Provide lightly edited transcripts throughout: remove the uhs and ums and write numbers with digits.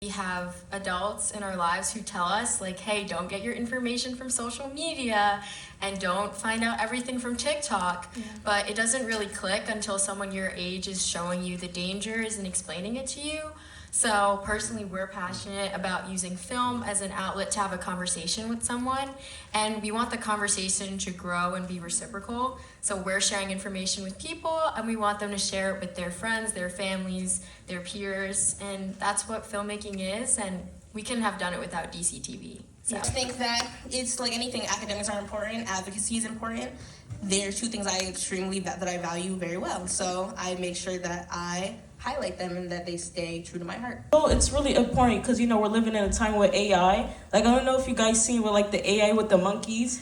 We have adults in our lives who tell us, like, hey, don't get your information from social media and don't find out everything from TikTok. Yeah. But it doesn't really click until someone your age is showing you the dangers and explaining it to you. So personally, we're passionate about using film as an outlet to have a conversation with someone, and we want the conversation to grow and be reciprocal. So we're sharing information with people, and we want them to share it with their friends, their families, their peers, and that's what filmmaking is, and we couldn't have done it without DCTV. So. I think that it's like anything, academics are important, advocacy is important. There are two things that I value very well, so I make sure that I highlight them and that they stay true to my heart. So it's really important because, we're living in a time with AI. Like, I don't know if you guys seen with, like, the AI with the monkeys.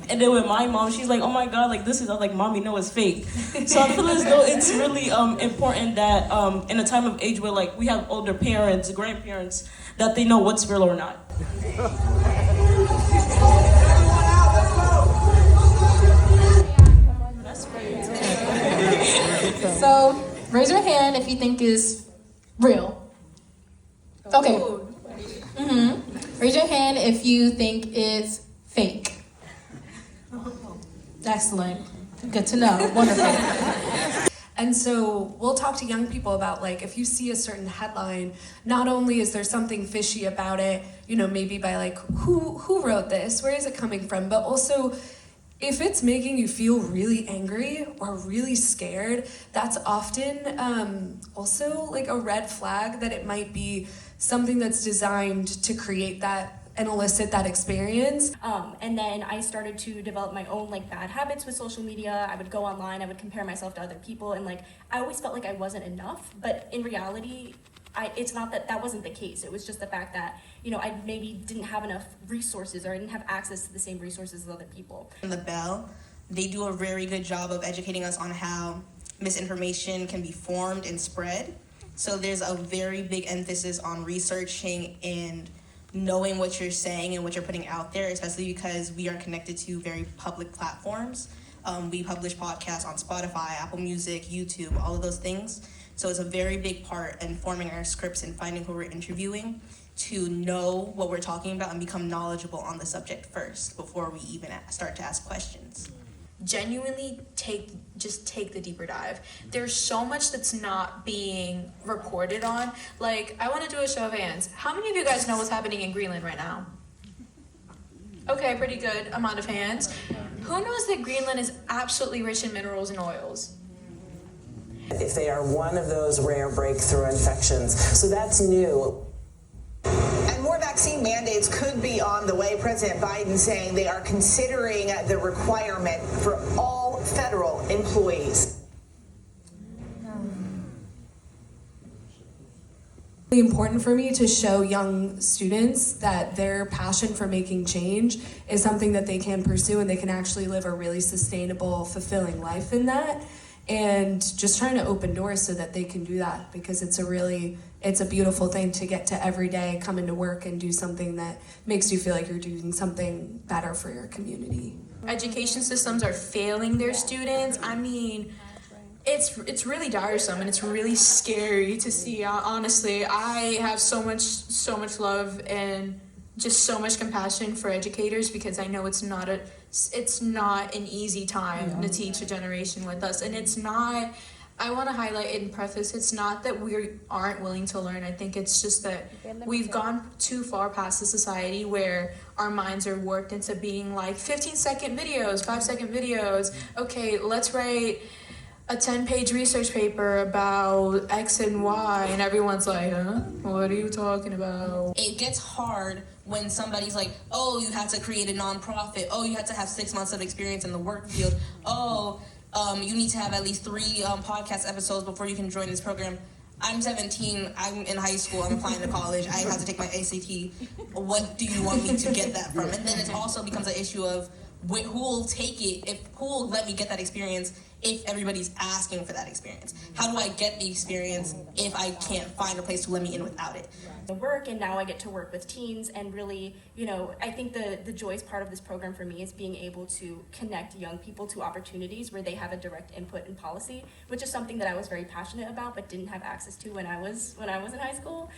And then with my mom, she's like, oh my God, like, this is, like, mommy, no, it's fake. So I feel as though it's really important that in a time of age where, like, we have older parents, grandparents, that they know what's real or not. So, raise your hand if you think is real. Okay. Raise your hand if you think it's fake. Excellent. Good to know. Wonderful. And so we'll talk to young people about, like, if you see a certain headline, not only is there something fishy about it, maybe by, like, who wrote this, where is it coming from, but also if it's making you feel really angry or really scared, that's often also like a red flag that it might be something that's designed to create that and elicit that experience. And then I started to develop my own bad habits with social media. I would go online, I would compare myself to other people, and I always felt like I wasn't enough, but in reality, it's not that wasn't the case. It was just the fact that, I maybe didn't have enough resources, or I didn't have access to the same resources as other people. In the Bell, they do a very good job of educating us on how misinformation can be formed and spread. So there's a very big emphasis on researching and knowing what you're saying and what you're putting out there, especially because we are connected to very public platforms. We publish podcasts on Spotify, Apple Music, YouTube, all of those things. So it's a very big part in forming our scripts and finding who we're interviewing to know what we're talking about and become knowledgeable on the subject first before we even start to ask questions. Genuinely take the deeper dive. There's so much that's not being reported on. Like, I want to do a show of hands. How many of you guys know what's happening in Greenland right now? Okay, pretty good amount of hands. Who knows that Greenland is absolutely rich in minerals and oils? If they are one of those rare breakthrough infections. So that's new. And more vaccine mandates could be on the way. President Biden saying they are considering the requirement for all federal employees. It's really important for me to show young students that their passion for making change is something that they can pursue, and they can actually live a really sustainable, fulfilling life in that. And just trying to open doors so that they can do that, because it's a beautiful thing to get to every day, come into work and do something that makes you feel like you're doing something better for your community. Education systems are failing their students. I mean, it's really tiresome, and it's really scary to see. Honestly, I have so much love and just so much compassion for educators, because I know it's not an easy time to teach a generation with us. And it's not, I want to highlight and preface, it's not that we aren't willing to learn. I think it's just that we've gone too far past the society where our minds are warped into being like 15-second videos, 5-second videos. Okay, let's write a 10-page research paper about X and Y, and everyone's like, huh? What are you talking about? It gets hard when somebody's like, oh, you have to create a nonprofit. Oh, you have to have 6 months of experience in the work field. Oh, you need to have at least 3 podcast episodes before you can join this program. I'm 17, I'm in high school, I'm applying to college, I have to take my ACT. What do you want me to get that from? And then it also becomes an issue of who will take it, who will let me get that experience if everybody's asking for that experience? How do I get the experience if I can't find a place to let me in without it? I work, and now I get to work with teens, and really, I think the joyous part of this program for me is being able to connect young people to opportunities where they have a direct input in policy, which is something that I was very passionate about but didn't have access to when I was in high school.